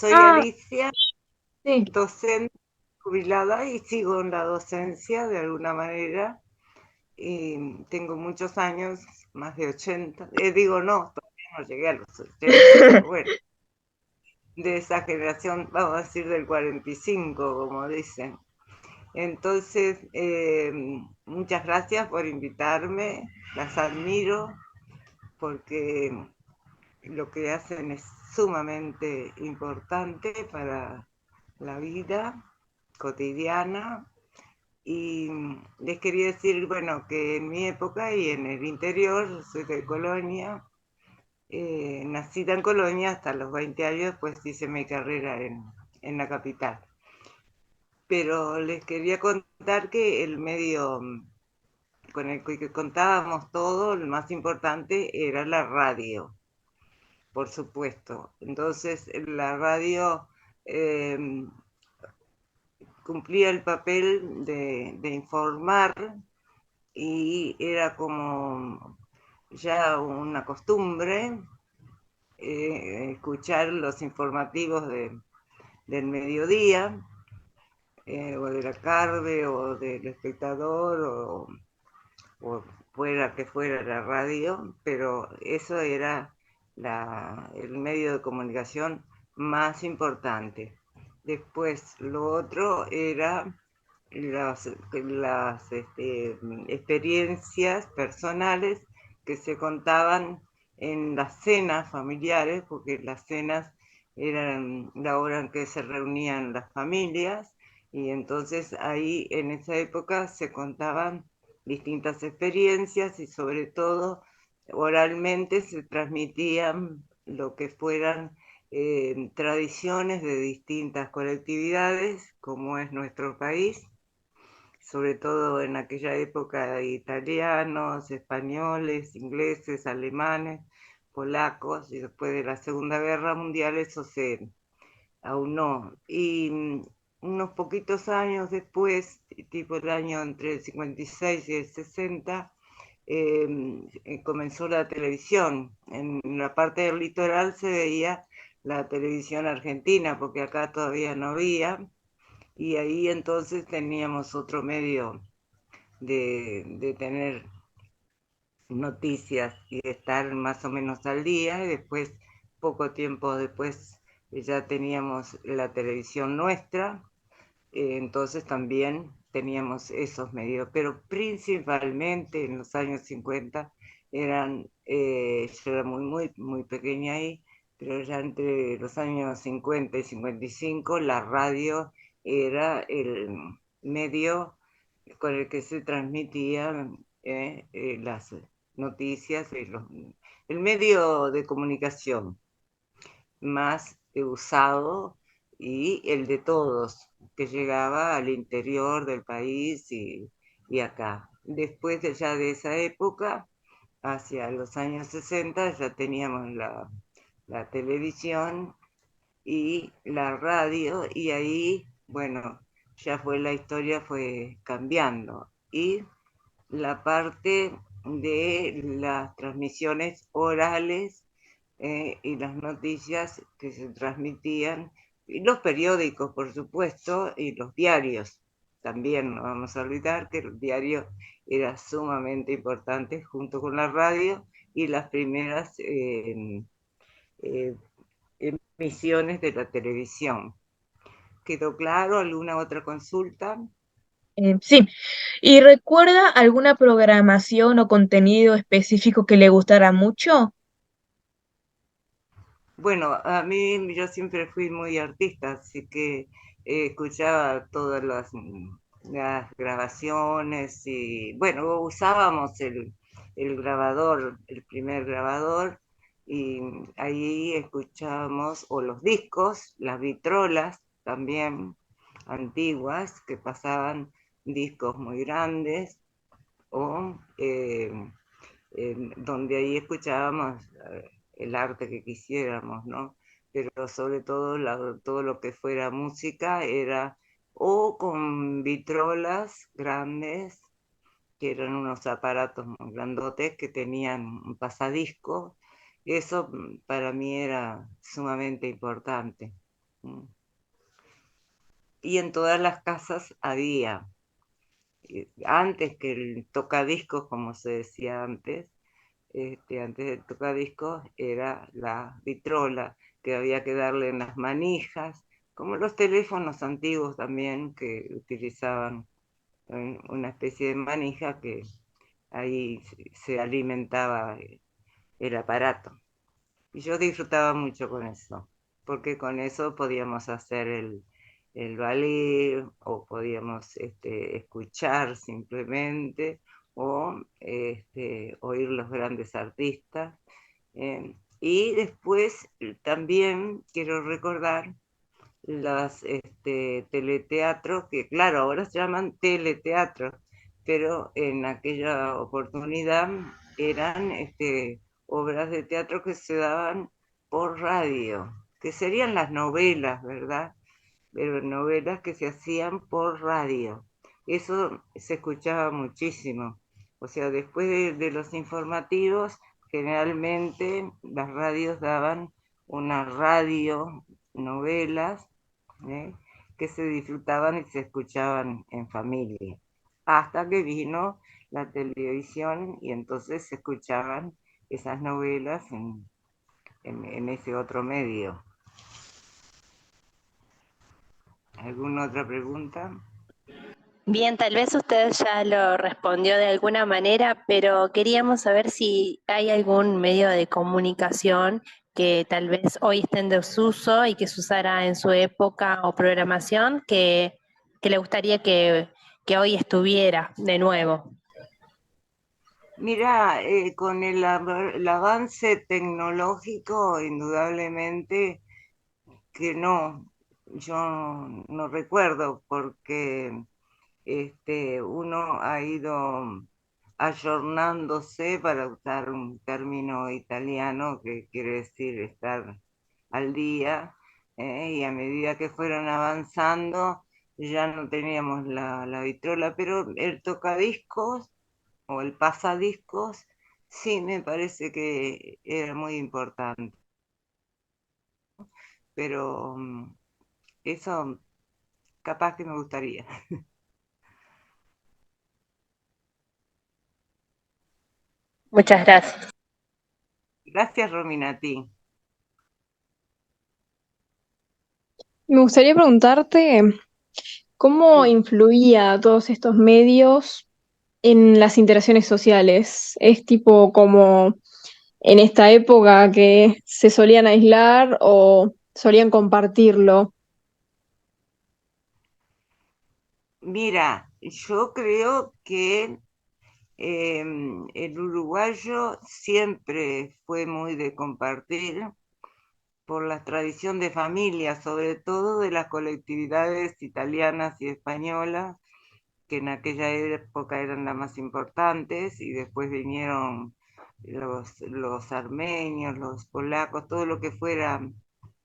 soy Ah, Alicia, sí. docente jubilada y sigo en la docencia de alguna manera. Y tengo muchos años, más de 80. Digo, no, todavía no llegué a los 80, pero bueno, de esa generación, vamos a decir del 45, como dicen. Entonces, muchas gracias por invitarme, las admiro porque lo que hacen es sumamente importante para la vida cotidiana. Y les quería decir, bueno, que en mi época y en el interior, yo soy de Colonia, nacida en Colonia hasta los 20 años, después hice mi carrera en la capital. Pero les quería contar que el medio con el que contábamos todo, el más importante era la radio, por supuesto. Entonces, la radio eh, cumplía el papel de informar y era como ya una costumbre escuchar los informativos del mediodía, o de la Carve, o del Espectador, o fuera que fuera la radio, pero eso era el medio de comunicación más importante. Después, lo otro era las experiencias personales que se contaban en las cenas familiares, porque las cenas eran la hora en que se reunían las familias, y entonces ahí en esa época se contaban distintas experiencias y sobre todo oralmente se transmitían lo que fueran tradiciones de distintas colectividades, como es nuestro país, sobre todo en aquella época italianos, españoles, ingleses, alemanes, polacos, y después de la Segunda Guerra Mundial eso se aunó. Y unos poquitos años después, tipo el año entre el 56 y el 60, comenzó la televisión. En la parte del litoral se veía la televisión argentina, porque acá todavía no había, y ahí entonces teníamos otro medio de tener noticias y de estar más o menos al día, y después, poco tiempo después, ya teníamos la televisión nuestra, entonces también teníamos esos medios, pero principalmente en los años 50 yo era muy pequeña ahí, pero ya entre los años 50 y 55 la radio era el medio con el que se transmitían las noticias, el medio de comunicación más usado y el de todos, que llegaba al interior del país y acá. Después ya de esa época, hacia los años 60, ya teníamos la televisión y la radio, y ahí, bueno, ya fue la historia fue cambiando. Y la parte de las transmisiones orales y las noticias que se transmitían, y los periódicos, por supuesto, y los diarios. También no vamos a olvidar que el diario era sumamente importante junto con la radio y las primeras eh, emisiones de la televisión. ¿Quedó claro? ¿Alguna otra consulta? Sí. ¿Y recuerda alguna programación o contenido específico que le gustara mucho? Bueno, a mí yo siempre fui muy artista, así que escuchaba todas las grabaciones y bueno, usábamos el grabador, el primer grabador, y ahí escuchábamos, o los discos, las vitrolas también antiguas, que pasaban discos muy grandes, o donde ahí escuchábamos el arte que quisiéramos, ¿no? Pero sobre todo todo lo que fuera música era o con vitrolas grandes, que eran unos aparatos muy grandotes que tenían un pasadisco. Eso para mí era sumamente importante. Mm. Y en todas las casas había, antes que el tocadiscos, como se decía antes, antes del tocadiscos era la vitrola, que había que darle en las manijas, como los teléfonos antiguos también, que utilizaban una especie de manija que ahí se alimentaba el aparato. Y yo disfrutaba mucho con eso, porque con eso podíamos hacer el ballet o podíamos escuchar simplemente o oír los grandes artistas. Y después también quiero recordar los teleteatros, que claro, ahora se llaman teleteatros, pero en aquella oportunidad eran obras de teatro que se daban por radio, que serían las novelas, ¿verdad? Pero novelas que se hacían por radio. Eso se escuchaba muchísimo. O sea, después de los informativos, generalmente las radios daban una radio novelas, ¿eh? que se disfrutaban y se escuchaban en familia. Hasta que vino la televisión y entonces se escuchaban esas novelas en ese otro medio. ¿Alguna otra pregunta? Bien, tal vez usted ya lo respondió de alguna manera, pero queríamos saber si hay algún medio de comunicación que tal vez hoy esté en desuso y que se usara en su época o programación que le gustaría que hoy estuviera de nuevo. Mira, con el avance tecnológico, indudablemente que no, yo no recuerdo porque uno ha ido ayornándose, para usar un término italiano que quiere decir estar al día, y a medida que fueron avanzando ya no teníamos la vitrola, pero el tocadiscos o el pasadiscos sí me parece que era muy importante, pero eso capaz que me gustaría. Muchas gracias. Gracias, Romina, a ti. Me gustaría preguntarte cómo Sí. influía todos estos medios en las interacciones sociales. ¿Es tipo como en esta época que se solían aislar o solían compartirlo? Mira, yo creo que el uruguayo siempre fue muy de compartir por la tradición de familia, sobre todo de las colectividades italianas y españolas, que en aquella época eran las más importantes, y después vinieron los armenios, los polacos, todo lo que fuera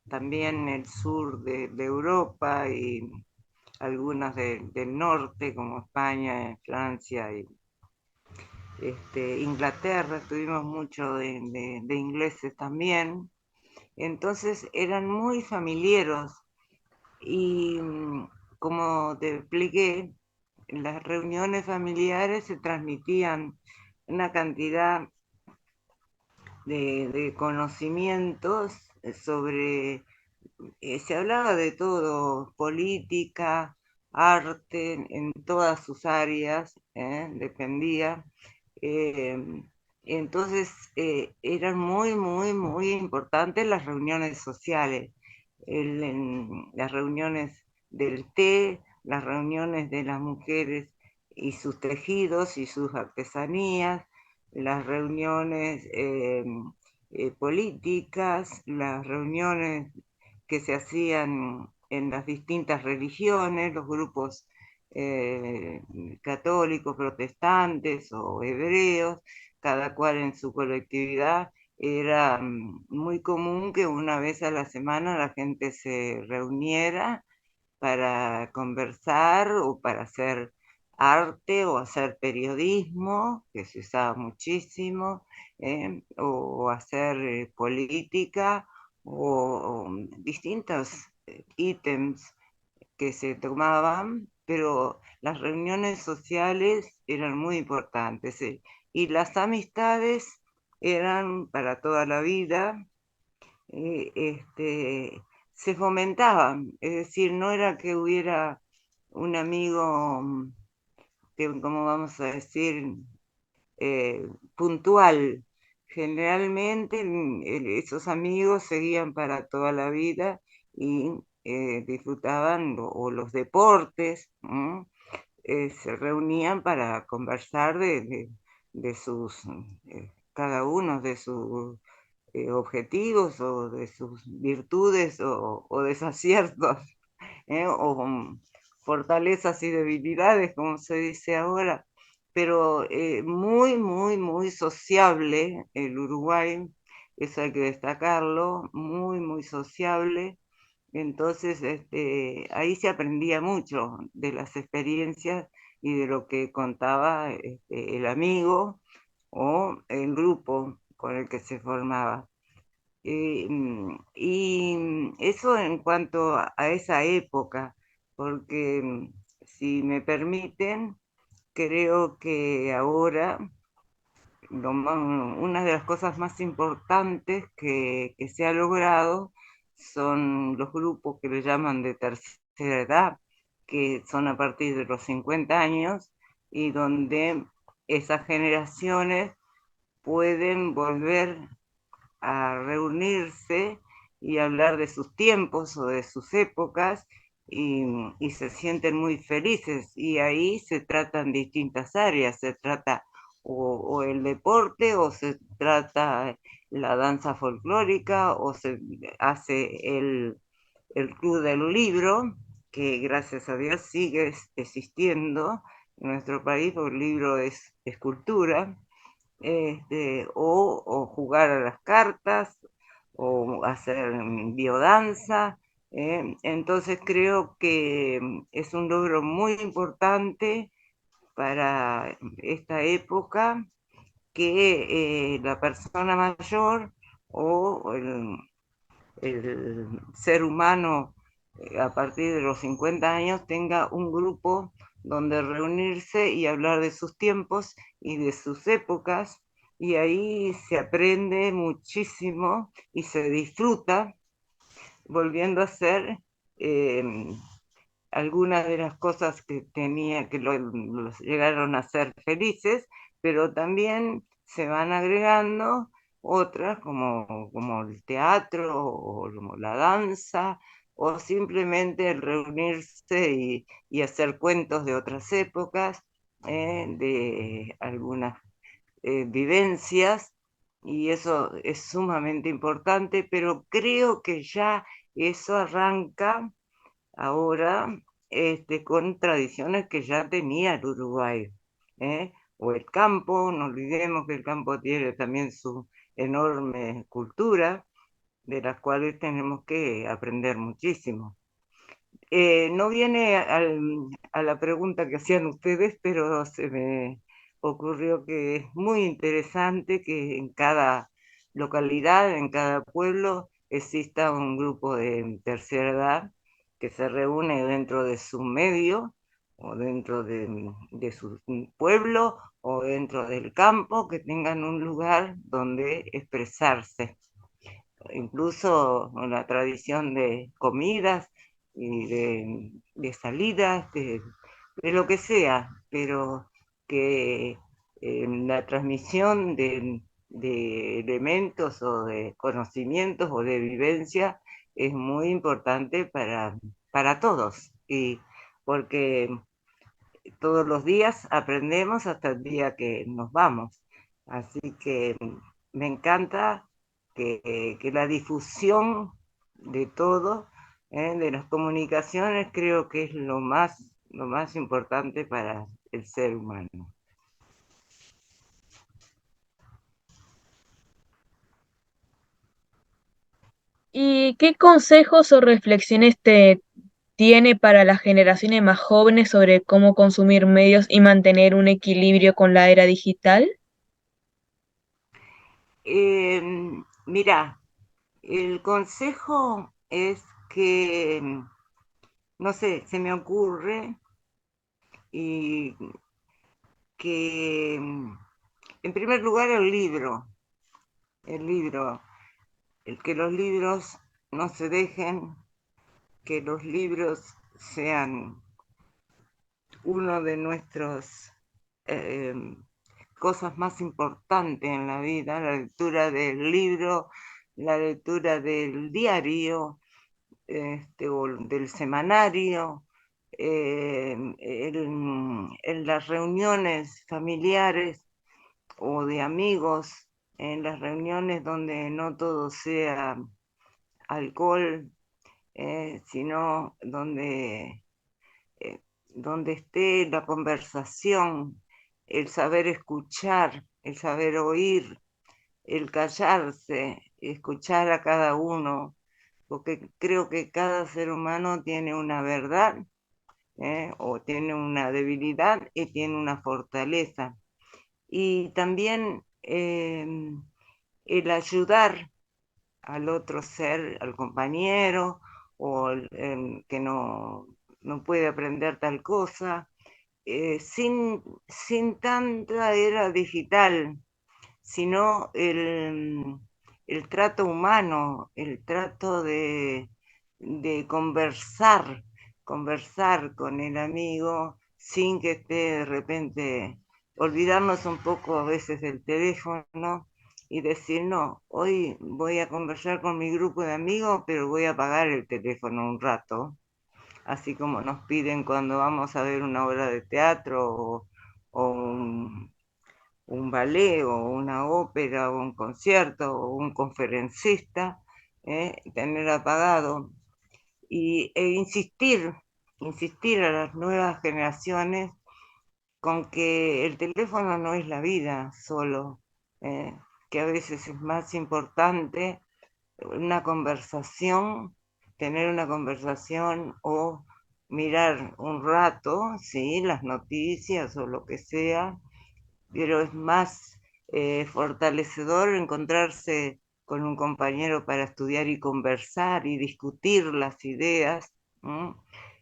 también el sur de Europa y algunas del norte, como España, Francia y Inglaterra, tuvimos mucho de ingleses también. Entonces eran muy familiares y como te expliqué, las reuniones familiares se transmitían una cantidad de conocimientos sobre, se hablaba de todo, política, arte, en todas sus áreas, dependía. Eh, entonces eran muy, muy, muy importantes las reuniones sociales, las reuniones del té, las reuniones de las mujeres y sus tejidos y sus artesanías, las reuniones políticas, las reuniones que se hacían en las distintas religiones, los grupos eh, católicos, protestantes o hebreos, cada cual en su colectividad. Era muy común que una vez a la semana la gente se reuniera para conversar o para hacer arte o hacer periodismo, que se usaba muchísimo, o hacer política o distintos ítems que se tomaban, pero las reuniones sociales eran muy importantes, y las amistades eran para toda la vida. Se fomentaban, es decir, no era que hubiera un amigo, que, como vamos a decir, puntual. Generalmente esos amigos seguían para toda la vida y disfrutaban o los deportes, ¿no? Se reunían para conversar de sus, cada uno de sus objetivos o de sus virtudes o desaciertos, o fortalezas y debilidades, como se dice ahora, pero muy, muy, muy sociable el Uruguay, eso hay que destacarlo, muy, muy sociable. Entonces, ahí se aprendía mucho de las experiencias y de lo que contaba el amigo o el grupo con el que se formaba. Y eso en cuanto a esa época, porque si me permiten, creo que ahora una de las cosas más importantes que se ha logrado son los grupos que le llaman de tercera edad, que son a partir de los 50 años y donde esas generaciones pueden volver a reunirse y hablar de sus tiempos o de sus épocas y se sienten muy felices. Y ahí se tratan distintas áreas, se trata o el deporte o se trata la danza folclórica o se hace el Club del Libro, que gracias a Dios sigue existiendo en nuestro país, porque el libro es cultura, o jugar a las cartas, o hacer biodanza. Entonces creo que es un logro muy importante para esta época que la persona mayor o el ser humano a partir de los 50 años tenga un grupo donde reunirse y hablar de sus tiempos y de sus épocas, y ahí se aprende muchísimo y se disfruta volviendo a hacer eh, algunas de las cosas que tenía, que los llegaron a ser felices, pero también se van agregando otras como el teatro o como la danza o simplemente el reunirse y hacer cuentos de otras épocas, de algunas vivencias, y eso es sumamente importante, pero creo que ya eso arranca ahora, con tradiciones que ya tenía el Uruguay, ¿eh? O el campo, no olvidemos que el campo tiene también su enorme cultura, de las cuales tenemos que aprender muchísimo. No viene a la pregunta que hacían ustedes, pero se me ocurrió que es muy interesante que en cada localidad, en cada pueblo, exista un grupo de tercera edad que se reúne dentro de su medio o dentro de su pueblo o dentro del campo, que tengan un lugar donde expresarse, incluso la tradición de comidas y de salidas, de lo que sea, pero que la transmisión de elementos o de conocimientos o de vivencia es muy importante para todos, y porque todos los días aprendemos hasta el día que nos vamos. Así que me encanta que la difusión de todo, de las comunicaciones, creo que es lo más importante para el ser humano. ¿Y qué consejos o reflexiones te tiene para las generaciones más jóvenes sobre cómo consumir medios y mantener un equilibrio con la era digital? Eh, Mira, el consejo es que, no sé, se me ocurre y que, en primer lugar, el libro, el que los libros no se dejen, que los libros sean uno de nuestros eh, cosas más importantes en la vida, la lectura del libro, la lectura del diario, o del semanario, en las reuniones familiares o de amigos, en las reuniones donde no todo sea alcohol, sino donde esté la conversación, el saber escuchar, el saber oír, el callarse, escuchar a cada uno, porque creo que cada ser humano tiene una verdad, o tiene una debilidad y tiene una fortaleza. Y también el ayudar al otro ser, al compañero, o que no puede aprender tal cosa, sin tanta era digital, sino el trato humano, el trato de conversar con el amigo sin que esté de repente, olvidarnos un poco a veces del teléfono y decir, no, hoy voy a conversar con mi grupo de amigos, pero voy a apagar el teléfono un rato, así como nos piden cuando vamos a ver una obra de teatro o un ballet o una ópera o un concierto o un conferencista, tener apagado insistir a las nuevas generaciones con que el teléfono no es la vida solo, eh, que a veces es más importante una conversación, tener una conversación o mirar un rato, sí, las noticias o lo que sea, pero es más fortalecedor encontrarse con un compañero para estudiar y conversar y discutir las ideas, ¿m?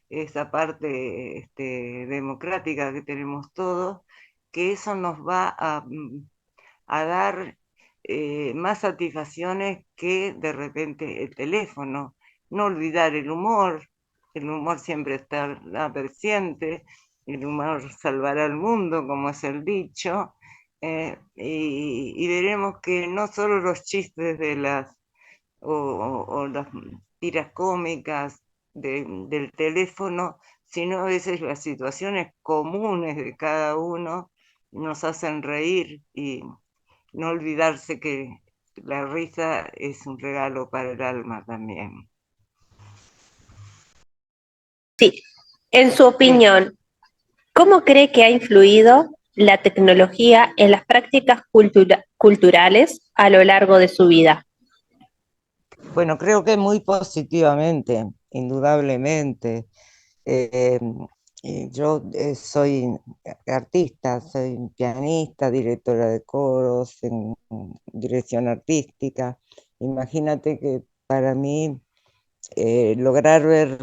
Esa parte democrática que tenemos todos, que eso nos va a dar más satisfacciones que de repente el teléfono. No olvidar el humor siempre está presente, el humor salvará al mundo, como es el dicho, y veremos que no solo los chistes o las tiras cómicas del teléfono, sino a veces las situaciones comunes de cada uno nos hacen reír y no olvidarse que la risa es un regalo para el alma también. Sí, en su opinión, ¿cómo cree que ha influido la tecnología en las prácticas culturales a lo largo de su vida? Bueno, creo que muy positivamente, indudablemente. Eh, yo soy artista, soy pianista, directora de coros, en dirección artística. Imagínate que para mí lograr ver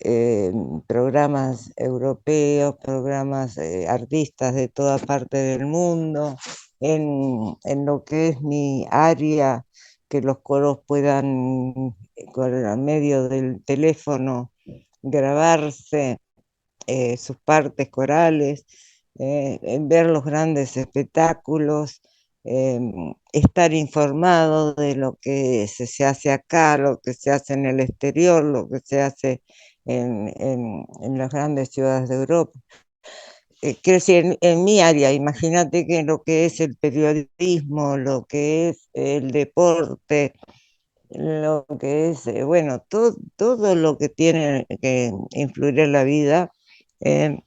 eh, programas europeos, programas artistas de toda parte del mundo, en lo que es mi área, que los coros puedan, con el medio del teléfono, grabarse sus partes corales, en ver los grandes espectáculos, eh, estar informado de lo que se hace acá, lo que se hace en el exterior, lo que se hace en las grandes ciudades de Europa. Quiero decir, en mi área, imagínate que lo que es el periodismo, lo que es el deporte, lo que es, bueno, todo lo que tiene que influir en la vida eh,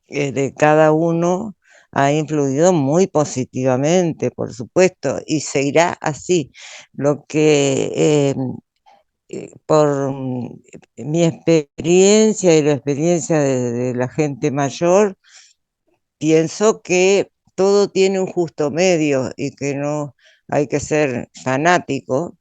de cada uno ha influido muy positivamente, por supuesto, y seguirá así. Lo que por mi experiencia y la experiencia de la gente mayor, pienso que todo tiene un justo medio y que no hay que ser fanático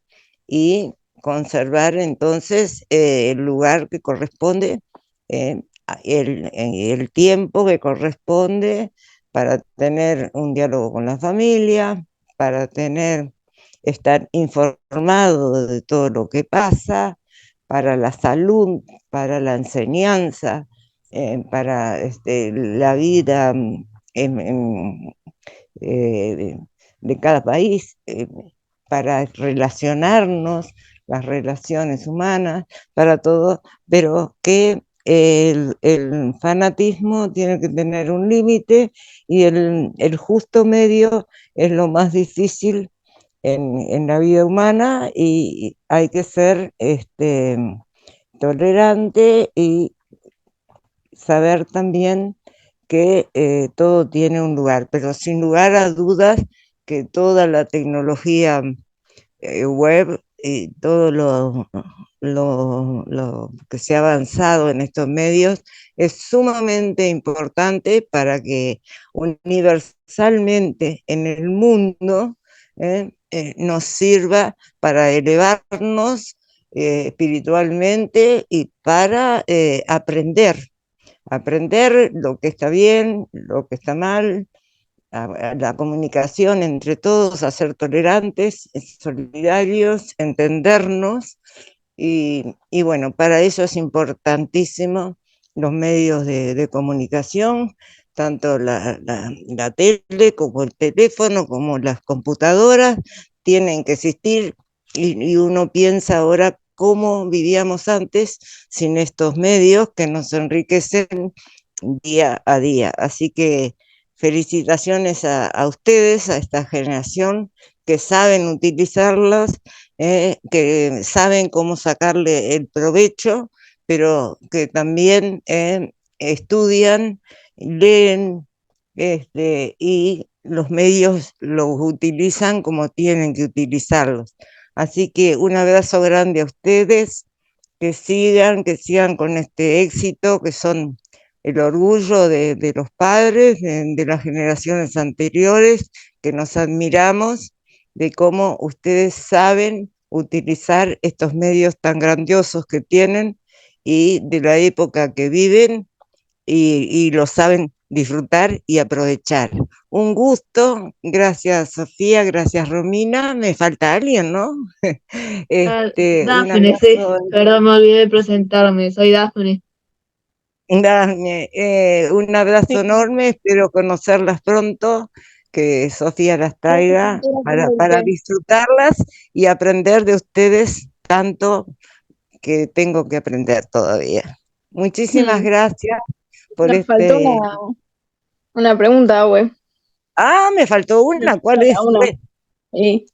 y conservar entonces el lugar que corresponde, el tiempo que corresponde para tener un diálogo con la familia, para estar informado de todo lo que pasa, para la salud, para la enseñanza, para la vida de cada país, para relacionarnos, las relaciones humanas, para todo, pero que el fanatismo tiene que tener un límite y el justo medio es lo más difícil en la vida humana y hay que ser tolerante y saber también que todo tiene un lugar, pero sin lugar a dudas que toda la tecnología web y todo lo que se ha avanzado en estos medios es sumamente importante para que universalmente en el mundo nos sirva para elevarnos espiritualmente y para aprender lo que está bien, lo que está mal, a la comunicación entre todos, a ser tolerantes, solidarios, entendernos y bueno, para eso es importantísimo los medios de comunicación, tanto la tele como el teléfono, como las computadoras, tienen que existir y uno piensa ahora cómo vivíamos antes sin estos medios que nos enriquecen día a día. Así que felicitaciones a ustedes, a esta generación que saben utilizarlas, que saben cómo sacarle el provecho, pero que también estudian, leen, y los medios los utilizan como tienen que utilizarlos. Así que un abrazo grande a ustedes, que sigan con este éxito, que son el orgullo de los padres, de las generaciones anteriores, que nos admiramos de cómo ustedes saben utilizar estos medios tan grandiosos que tienen y de la época que viven y lo saben disfrutar y aprovechar. Un gusto, gracias Sofía, gracias Romina, me falta alguien, ¿no? Un Dafne, sí, abrazo. perdón, me olvidé de presentarme, soy Dafne. Dafne, un abrazo enorme, espero conocerlas pronto, que Sofía las traiga para disfrutarlas y aprender de ustedes tanto que tengo que aprender todavía. Muchísimas Hmm, gracias por Nos faltó una pregunta, güey. Ah, me faltó una, ¿cuál es? Una. Sí.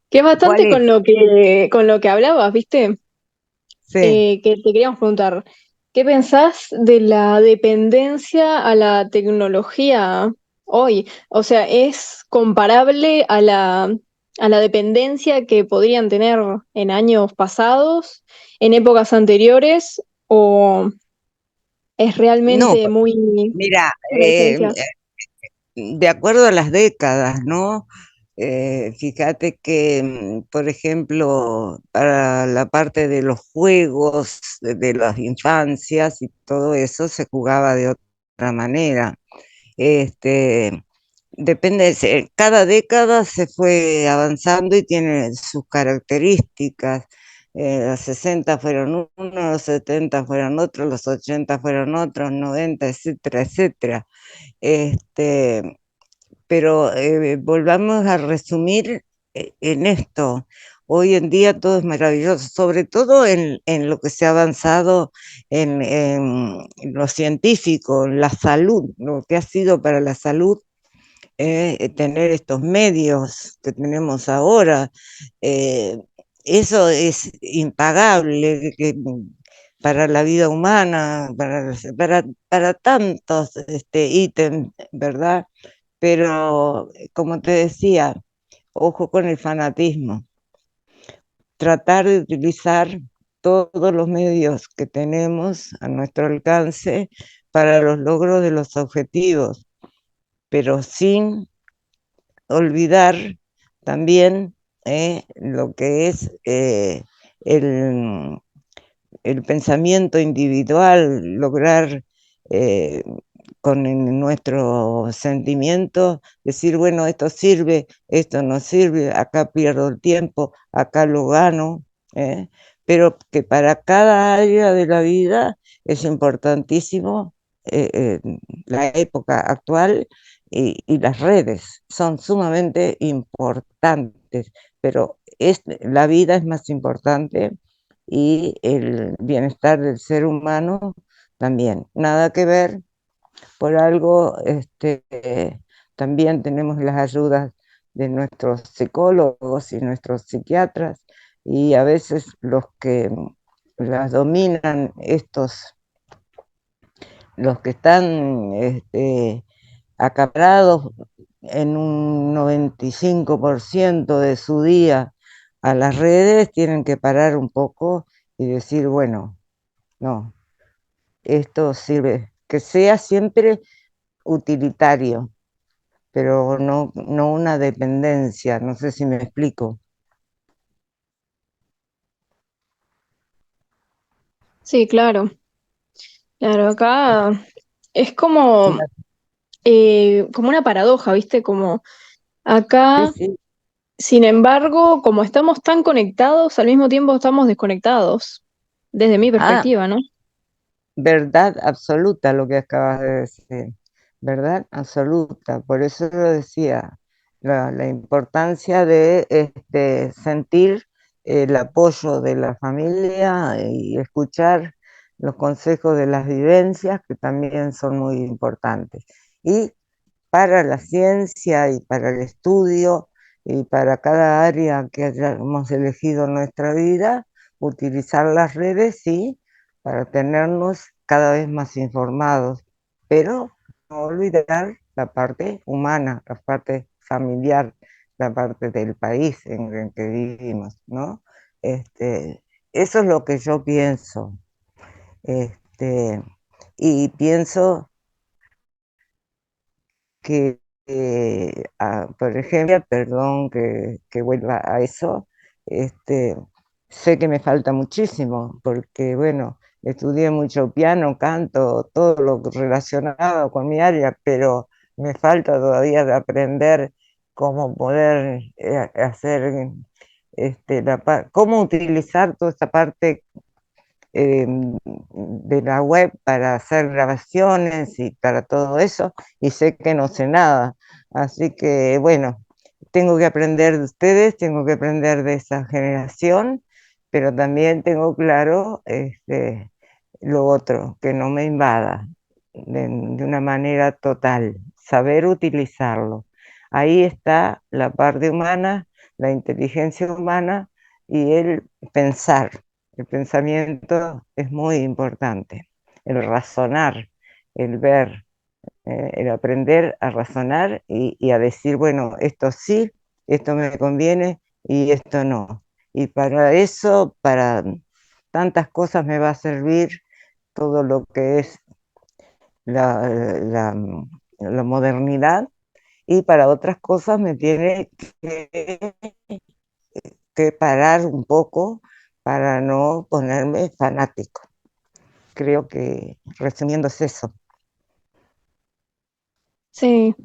Que es ¿Cuál bastante es? con lo que hablabas, ¿viste? Sí. Que te queríamos preguntar, ¿qué pensás de la dependencia a la tecnología hoy? O sea, ¿es comparable a la dependencia que podrían tener en años pasados, en épocas anteriores, o es No, realmente muy mira, una diferencia? de acuerdo a las décadas, ¿no? Fíjate que, por ejemplo, para la parte de los juegos de las infancias y todo eso se jugaba de otra manera. Este, cada década se fue avanzando y tiene sus características. Los 60 fueron unos, los 70 fueron otros, los 80 fueron otros, 90, etcétera, etcétera. Este, pero volvamos a resumir en esto. Hoy en día todo es maravilloso, sobre todo en lo que se ha avanzado en lo científico, en la salud, lo que ha sido para la salud tener estos medios que tenemos ahora. eh, Eso es impagable para la vida humana, para tantos ítems, ¿verdad? Pero, como te decía, ojo con el fanatismo, tratar de utilizar todos los medios que tenemos a nuestro alcance para los logros de los objetivos, pero sin olvidar también lo que es el, el pensamiento individual, lograr eh, con nuestro sentimiento decir, bueno, esto sirve, esto no sirve, acá pierdo el tiempo, acá lo gano, ¿eh? Pero que para cada área de la vida es importantísimo la época actual y las redes son sumamente importantes, pero la vida es más importante y el bienestar del ser humano también. Nada que ver, por algo también tenemos las ayudas de nuestros psicólogos y nuestros psiquiatras y a veces los que las dominan los que están acaparados en un 95% de su día a las redes, tienen que parar un poco y decir, bueno, no, esto sirve, que sea siempre utilitario, pero no una dependencia, no sé si me explico. Sí, claro. Claro, acá es como una paradoja, ¿viste? Como Sí, acá, sí. sin embargo, como estamos tan conectados, al mismo tiempo estamos desconectados, desde mi Ah, perspectiva, ¿no? verdad absoluta lo que acabas de decir, verdad absoluta. Por eso lo decía, la importancia de sentir el apoyo de la familia y escuchar los consejos de las vivencias, que también son muy importantes. Y para la ciencia y para el estudio y para cada área que hayamos elegido en nuestra vida, utilizar las redes, sí, para tenernos cada vez más informados, pero no olvidar la parte humana, la parte familiar, la parte del país en el que vivimos, ¿no? Eso es lo que yo pienso. Este, y pienso que, por ejemplo, perdón que vuelva a eso, este, sé que me falta muchísimo, porque bueno, estudié mucho piano, canto, todo lo relacionado con mi área, pero me falta todavía de aprender cómo poder hacer, cómo utilizar toda esta parte eh, de la web para hacer grabaciones y para todo eso, y sé que no sé nada. Así que bueno, tengo que aprender de ustedes, tengo que aprender de esa generación, pero también tengo claro lo otro, que no me invada de una manera total, saber utilizarlo. Ahí está la parte humana, la inteligencia humana y el pensar. El pensamiento es muy importante, el razonar, el ver, el aprender a razonar y a decir, bueno, esto sí, esto me conviene y esto no. Y para eso, para tantas cosas me va a servir todo lo que es la, la, la modernidad y para otras cosas me tiene que parar un poco para no ponerme fanático. Creo que resumiendo es eso. Sí,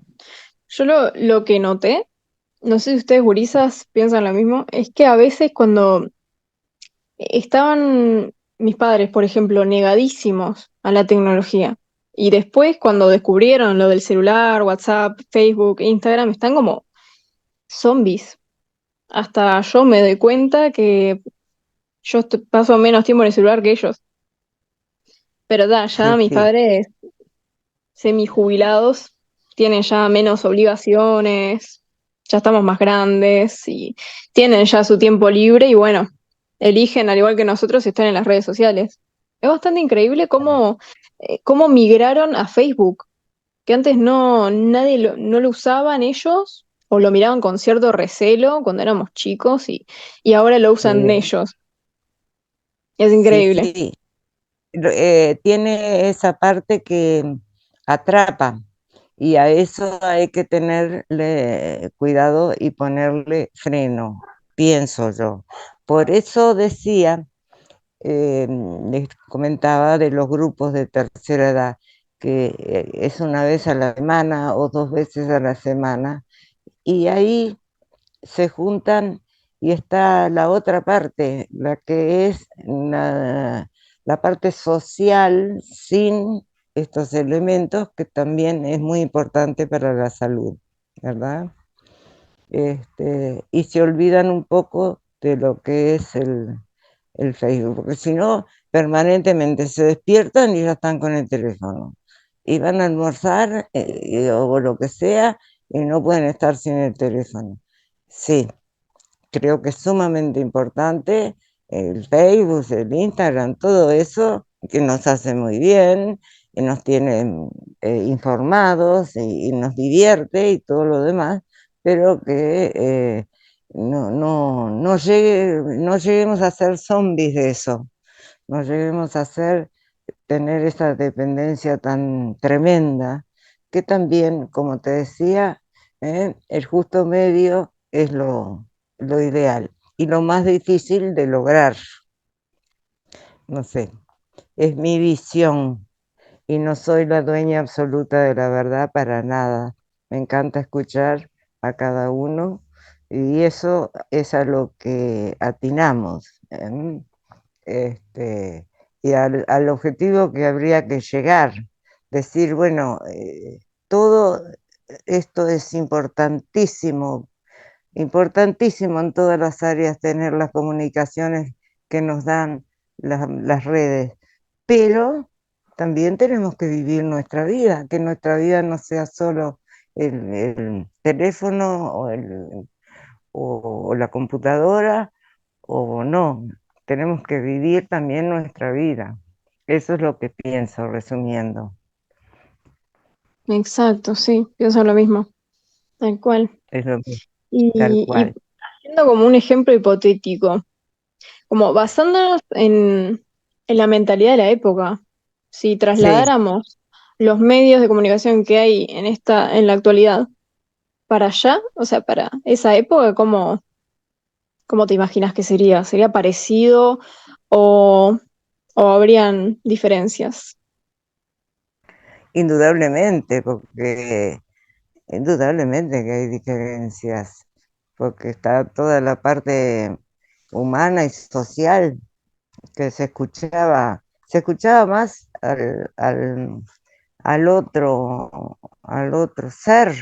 yo lo que noté, no sé si ustedes gurisas piensan lo mismo, es que a veces cuando estaban mis padres, por ejemplo, negadísimos a la tecnología, y después cuando descubrieron lo del celular, WhatsApp, Facebook, Instagram, están como zombies. Hasta yo me doy cuenta que yo paso menos tiempo en el celular que ellos. Pero ya Sí, mis sí. padres semi-jubilados tienen ya menos obligaciones, ya estamos más grandes y tienen ya su tiempo libre y bueno, eligen, al igual que nosotros, estar en las redes sociales. Es bastante increíble cómo migraron a Facebook, que antes nadie no lo usaban ellos o lo miraban con cierto recelo cuando éramos chicos y ahora lo usan Sí, ellos. Es sí, increíble. sí. Tiene esa parte que atrapa y a eso hay que tenerle cuidado y ponerle freno. pienso yo. Por eso decía, les comentaba de los grupos de tercera edad, que es una vez a la semana o 2 veces a la semana, y ahí se juntan y está la otra parte, la que es la parte social sin estos elementos que también es muy importante para la salud, ¿verdad? Y se olvidan un poco de lo que es el Facebook, porque si no, permanentemente se despiertan y ya están con el teléfono. Y van a almorzar o lo que sea y no pueden estar sin el teléfono. Sí, creo que es sumamente importante el Facebook, el Instagram, todo eso que nos hace muy bien y nos tiene informados y nos divierte y todo lo demás, pero que no lleguemos a ser zombies de eso, no lleguemos a tener esa dependencia tan tremenda, que también, como te decía, el justo medio es lo ideal y lo más difícil de lograr. No sé, es mi visión y no soy la dueña absoluta de la verdad para nada. Me encanta escuchar a cada uno y eso es a lo que atinamos. Y al objetivo que habría que llegar. Decir, bueno, todo esto es importantísimo, importantísimo en todas las áreas tener las comunicaciones que nos dan las redes, pero también tenemos que vivir nuestra vida, que nuestra vida no sea solo el teléfono o la computadora, o no, tenemos que vivir también nuestra vida. Eso es lo que pienso, resumiendo. Exacto, sí, pienso lo mismo, tal cual. Es lo que, tal Y cual. haciendo como un ejemplo hipotético, como basándonos en la mentalidad de la época, si Sí, trasladáramos los medios de comunicación que hay en la actualidad para allá, o sea, para esa época, ¿cómo te imaginas que sería? ¿Sería parecido o, o habrían diferencias? indudablemente, porque indudablemente que hay diferencias, porque está toda la parte humana y social que se escuchaba más al otro ser,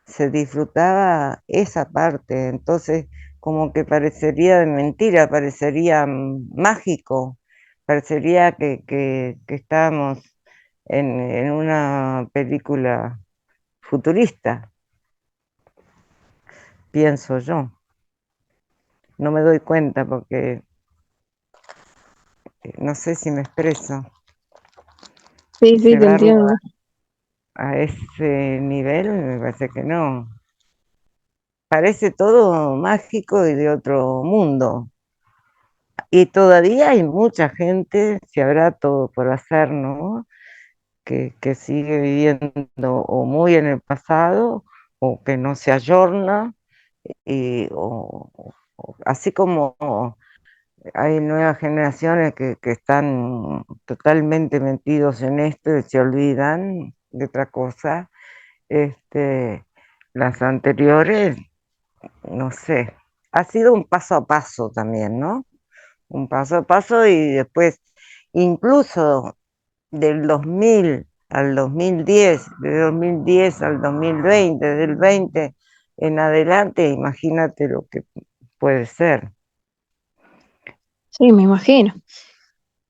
se disfrutaba esa parte, entonces como que parecería de mentira, parecería mágico, parecería que estábamos en una película futurista, pienso yo. No me doy cuenta porque no sé si me expreso. Sí, sí, te Llevarlo entiendo. a ese nivel me parece que no. Parece todo mágico y de otro mundo. Y todavía hay mucha gente, si habrá todo por hacer, ¿no? Que sigue viviendo o muy en el pasado o que no se ayorna, así como hay nuevas generaciones que están totalmente metidos en esto y se olvidan de otra cosa. Este, las anteriores, no sé, ha sido un paso a paso también, ¿no? Un paso a paso y después, incluso del 2000 al 2010, de 2010 al 2020, del 20 en adelante, imagínate lo que puede ser. Sí, me imagino.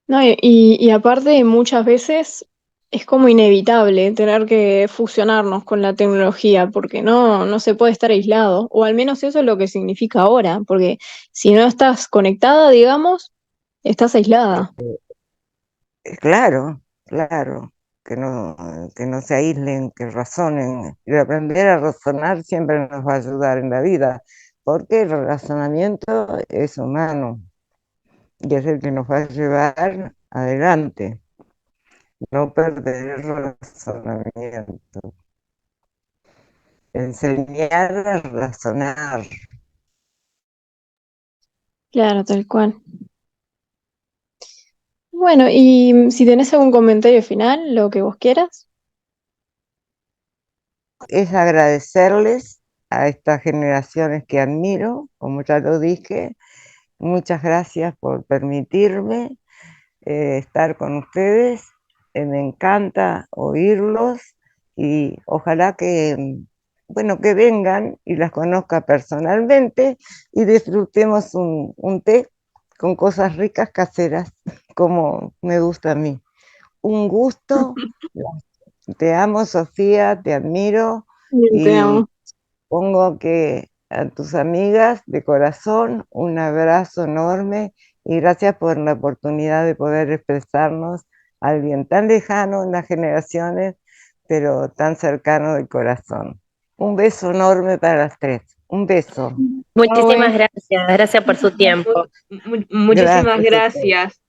No, y aparte muchas veces es como inevitable tener que fusionarnos con la tecnología porque no se puede estar aislado, o al menos eso es lo que significa ahora, porque si no estás conectada, digamos, estás aislada. Claro, claro, que no se aíslen, que razonen. Y aprender a razonar siempre nos va a ayudar en la vida, porque el razonamiento es humano y es el que nos va a llevar adelante, no perder el razonamiento, enseñar a razonar. Claro, tal cual. Bueno, y si tenés algún comentario final, lo que vos quieras. Es agradecerles a estas generaciones que admiro, como ya lo dije. Muchas gracias por permitirme estar con ustedes. Me encanta oírlos y ojalá que, bueno, que vengan y las conozca personalmente y disfrutemos un té con cosas ricas caseras, como me gusta a mí. Un gusto. Te amo, Sofía, te admiro Bien, te y amo. pongo que a tus amigas de corazón un abrazo enorme y gracias por la oportunidad de poder expresarnos a alguien tan lejano en las generaciones, pero tan cercano del corazón. Un beso enorme para las tres. Un beso. Muchísimas Chao, gracias por su tiempo. Muchísimas Gracias a ustedes. gracias.